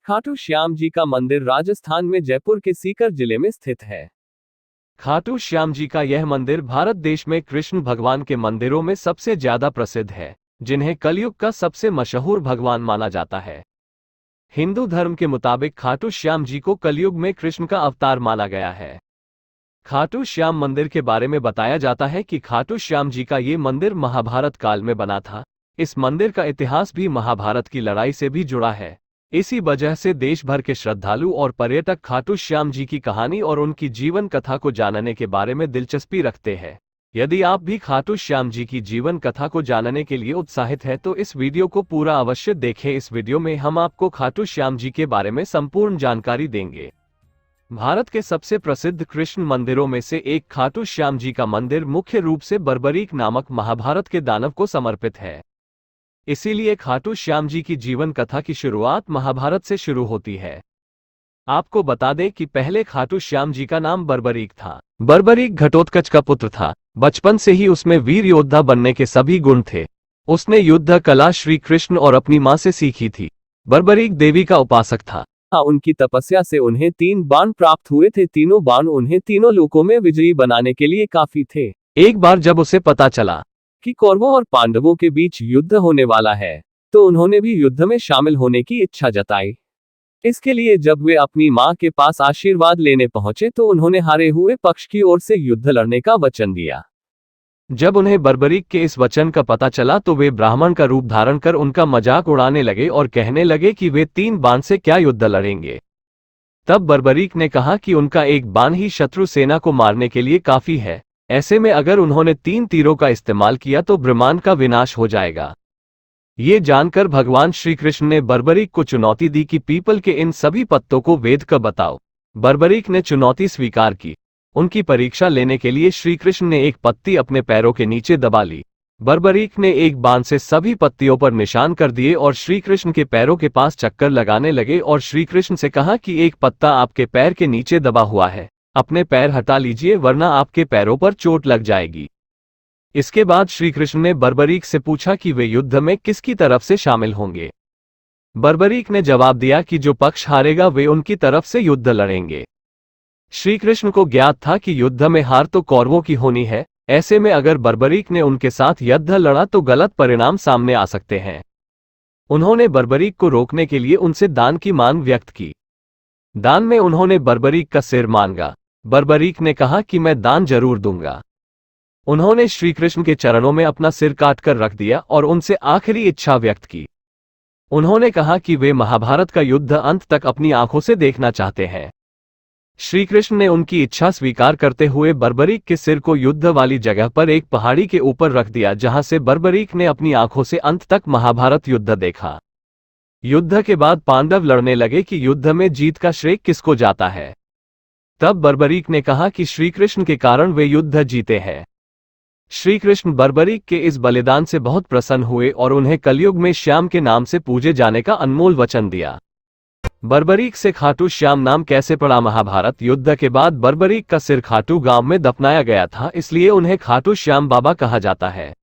खाटू श्याम जी का मंदिर राजस्थान में जयपुर के सीकर जिले में स्थित है। खाटू श्याम जी का यह मंदिर भारत देश में कृष्ण भगवान के मंदिरों में सबसे ज्यादा प्रसिद्ध है, जिन्हें कलयुग का सबसे मशहूर भगवान माना जाता है। हिंदू धर्म के मुताबिक खाटू श्याम जी को कलयुग में कृष्ण का अवतार माना गया है। खाटू श्याम मंदिर के बारे में बताया जाता है कि खाटू श्याम जी का ये मंदिर महाभारत काल में बना था। इस मंदिर का इतिहास भी महाभारत की लड़ाई से भी जुड़ा है। इसी वजह से देश भर के श्रद्धालु और पर्यटक खाटू श्याम जी की कहानी और उनकी जीवन कथा को जानने के बारे में दिलचस्पी रखते हैं। यदि आप भी खाटू श्याम जी की जीवन कथा को जानने के लिए उत्साहित है तो इस वीडियो को पूरा अवश्य देखें। इस वीडियो में हम आपको खाटू श्याम जी के बारे में संपूर्ण जानकारी देंगे। भारत के सबसे प्रसिद्ध कृष्ण मंदिरों में से एक खाटू श्याम जी का मंदिर मुख्य रूप से बर्बरीक नामक महाभारत के दानव को समर्पित है। इसीलिए खाटू श्याम जी की जीवन कथा की शुरुआत महाभारत से शुरू होती है। आपको बता दें कि पहले खाटू श्याम जी का नाम बर्बरीक था। बर्बरीक घटोत्कच का पुत्र था। बचपन से ही उसमें वीर योद्धा बनने के सभी गुण थे। उसने युद्ध कला श्री कृष्ण और अपनी मां से सीखी थी। बर्बरीक देवी का उपासक था। उनकी तपस्या से उन्हें 3 बाण प्राप्त हुए थे। तीनों बाण उन्हें तीनों लोकों में विजयी बनाने के लिए काफी थे। एक बार जब उसे पता चला कि कौरवों और पांडवों के बीच युद्ध होने वाला है, तो उन्होंने भी युद्ध में शामिल होने की इच्छा जताई। इसके लिए जब वे अपनी मां के पास आशीर्वाद लेने पहुंचे तो उन्होंने हारे हुए पक्ष की ओर से युद्ध लड़ने का वचन दिया। जब उन्हें बर्बरीक के इस वचन का पता चला तो वे ब्राह्मण का रूप धारण कर उनका मजाक उड़ाने लगे और कहने लगे कि वे 3 बाण से क्या युद्ध लड़ेंगे। तब बर्बरीक ने कहा कि उनका एक बाण ही शत्रु सेना को मारने के लिए काफी है। ऐसे में अगर उन्होंने 3 तीरों का इस्तेमाल किया तो ब्रह्मांड का विनाश हो जाएगा। ये जानकर भगवान श्री कृष्ण ने बर्बरीक को चुनौती दी कि पीपल के इन सभी पत्तों को वेद कर बताओ। बर्बरीक ने चुनौती स्वीकार की। उनकी परीक्षा लेने के लिए श्री कृष्ण ने एक पत्ती अपने पैरों के नीचे दबा ली। बर्बरीक ने एक बाण से सभी पत्तियों पर निशान कर दिए और श्री कृष्ण के पैरों के पास चक्कर लगाने लगे और श्री कृष्ण से कहा कि एक पत्ता आपके पैर के नीचे दबा हुआ है, अपने पैर हटा लीजिए वरना आपके पैरों पर चोट लग जाएगी। इसके बाद श्री कृष्ण ने बर्बरीक से पूछा कि वे युद्ध में किसकी तरफ से शामिल होंगे। बर्बरीक ने जवाब दिया कि जो पक्ष हारेगा वे उनकी तरफ से युद्ध लड़ेंगे। श्री कृष्ण को ज्ञात था कि युद्ध में हार तो कौरवों की होनी है। ऐसे में अगर बर्बरीक ने उनके साथ युद्ध लड़ा तो गलत परिणाम सामने आ सकते हैं। उन्होंने बर्बरीक को रोकने के लिए उनसे दान की मांग व्यक्त की। दान में उन्होंने बर्बरीक का सिर मांगा। बर्बरीक ने कहा कि मैं दान जरूर दूंगा। उन्होंने श्री कृष्ण के चरणों में अपना सिर काटकर रख दिया और उनसे आखिरी इच्छा व्यक्त की। उन्होंने कहा कि वे महाभारत का युद्ध अंत तक अपनी आंखों से देखना चाहते हैं। श्री कृष्ण ने उनकी इच्छा स्वीकार करते हुए बर्बरीक के सिर को युद्ध वाली जगह पर एक पहाड़ी के ऊपर रख दिया, जहां से बर्बरीक ने अपनी आंखों से अंत तक महाभारत युद्ध देखा। युद्ध के बाद पांडव लड़ने लगे कि युद्ध में जीत का श्रेय किसको जाता है। तब बर्बरीक ने कहा कि श्री कृष्ण के कारण वे युद्ध जीते हैं। श्री कृष्ण बर्बरीक के इस बलिदान से बहुत प्रसन्न हुए और उन्हें कलयुग में श्याम के नाम से पूजे जाने का अनमोल वचन दिया। बर्बरीक से खाटू श्याम नाम कैसे पड़ा? महाभारत युद्ध के बाद बर्बरीक का सिर खाटू गांव में दफनाया गया था, इसलिए उन्हें खाटू श्याम बाबा कहा जाता है।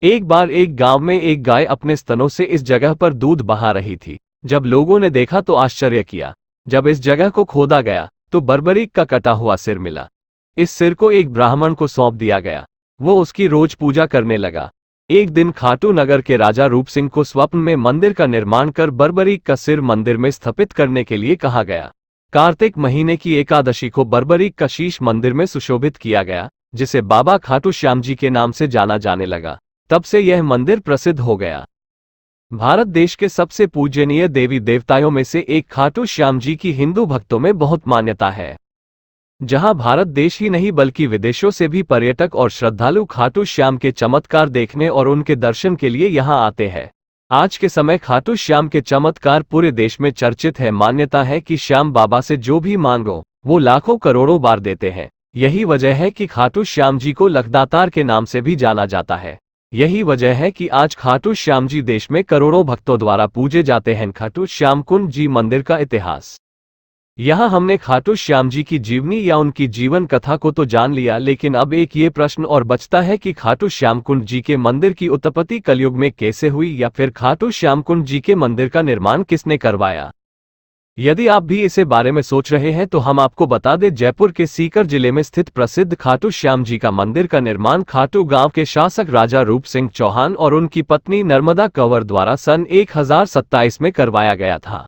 एक बार एक गांव में एक गाय अपने स्तनों से इस जगह पर दूध बहा रही थी। जब लोगों ने देखा तो आश्चर्य किया। जब इस जगह को खोदा गया तो बर्बरीक का कटा हुआ सिर मिला। इस सिर को एक ब्राह्मण को सौंप दिया गया। वो उसकी रोज पूजा करने लगा। एक दिन खाटू नगर के राजा रूप सिंह को स्वप्न में मंदिर का निर्माण कर बर्बरीक का सिर मंदिर में स्थापित करने के लिए कहा गया। कार्तिक महीने की एकादशी को बर्बरीक का शीश मंदिर में सुशोभित किया गया, जिसे बाबा खाटू श्याम जी के नाम से जाना जाने लगा। तब से यह मंदिर प्रसिद्ध हो गया। भारत देश के सबसे पूजनीय देवी देवताओं में से एक खाटू श्याम जी की हिंदू भक्तों में बहुत मान्यता है। जहां भारत देश ही नहीं बल्कि विदेशों से भी पर्यटक और श्रद्धालु खाटू श्याम के चमत्कार देखने और उनके दर्शन के लिए यहां आते हैं। आज के समय खाटू श्याम के चमत्कार पूरे देश में चर्चित है। मान्यता है कि श्याम बाबा से जो भी मांगो वो लाखों करोड़ों बार देते हैं। यही वजह है कि खाटू श्याम जी को लखदातार के नाम से भी जाना जाता है। यही वजह है कि आज खाटू श्याम जी देश में करोड़ों भक्तों द्वारा पूजे जाते हैं। खाटू श्याम कुंड जी मंदिर का इतिहास। यहाँ हमने खाटू श्याम जी की जीवनी या उनकी जीवन कथा को तो जान लिया, लेकिन अब एक ये प्रश्न और बचता है कि खाटू श्याम कुंड जी के मंदिर की उत्पत्ति कलयुग में कैसे हुई, या फिर खाटू श्याम कुंड जी के मंदिर का निर्माण किसने करवाया। यदि आप भी इसे बारे में सोच रहे हैं तो हम आपको बता दें, जयपुर के सीकर जिले में स्थित प्रसिद्ध खाटू श्याम जी का मंदिर का निर्माण खाटू गांव के शासक राजा रूप सिंह चौहान और उनकी पत्नी नर्मदा कंवर द्वारा सन 1027 में करवाया गया था।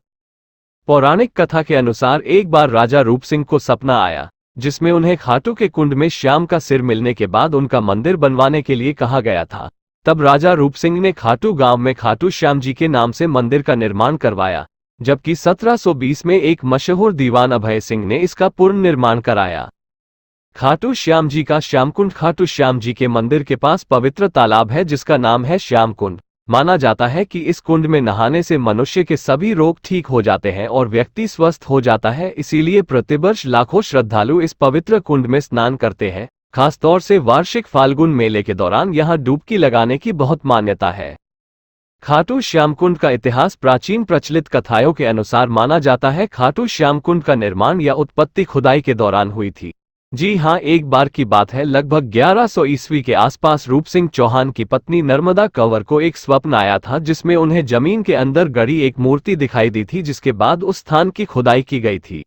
पौराणिक कथा के अनुसार एक बार राजा रूप सिंह को सपना आया, जिसमें उन्हें खाटू के कुंड में श्याम का सिर मिलने के बाद उनका मंदिर बनवाने के लिए कहा गया था। तब राजा रूप सिंह ने खाटू गांव में खाटू श्याम जी के नाम से मंदिर का निर्माण करवाया, जबकि 1720 में एक मशहूर दीवान अभय सिंह ने इसका पूर्ण निर्माण कराया। खाटू श्याम जी का श्यामकुंड खाटू श्याम जी के मंदिर के पास पवित्र तालाब है जिसका नाम है श्यामकुंड। माना जाता है कि इस कुंड में नहाने से मनुष्य के सभी रोग ठीक हो जाते हैं और व्यक्ति स्वस्थ हो जाता है, इसीलिए प्रतिवर्ष लाखों श्रद्धालु इस पवित्र कुंड में स्नान करते हैं। खासतौर से वार्षिक फाल्गुन मेले के दौरान यहाँ डुबकी लगाने की बहुत मान्यता है। खाटू श्यामकुंड का इतिहास प्राचीन प्रचलित कथाओं के अनुसार माना जाता है खाटू श्यामकुंड का निर्माण या उत्पत्ति खुदाई के दौरान हुई थी। जी हाँ, एक बार की बात है, लगभग 1100 ईस्वी के आसपास रूप सिंह चौहान की पत्नी नर्मदा कंवर को एक स्वप्न आया था जिसमें उन्हें जमीन के अंदर गड़ी एक मूर्ति दिखाई दी थी, जिसके बाद उस स्थान की खुदाई की गई थी।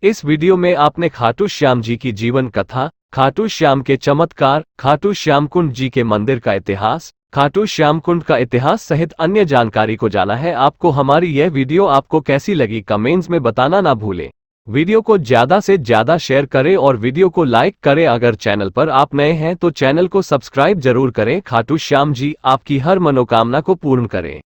इस वीडियो में आपने खाटू श्याम जी की जीवन कथा, खाटू श्याम के चमत्कार, खाटू श्यामकुंड जी के मंदिर का इतिहास, खाटू श्यामकुंड का इतिहास सहित अन्य जानकारी को जाना है। आपको हमारी यह वीडियो आपको कैसी लगी कमेंट्स में बताना ना भूलें। वीडियो को ज्यादा से ज्यादा शेयर करें और वीडियो को लाइक करें। अगर चैनल पर आप नए हैं तो चैनल को सब्सक्राइब जरूर करें। खाटू श्याम जी आपकी हर मनोकामना को पूर्ण करें।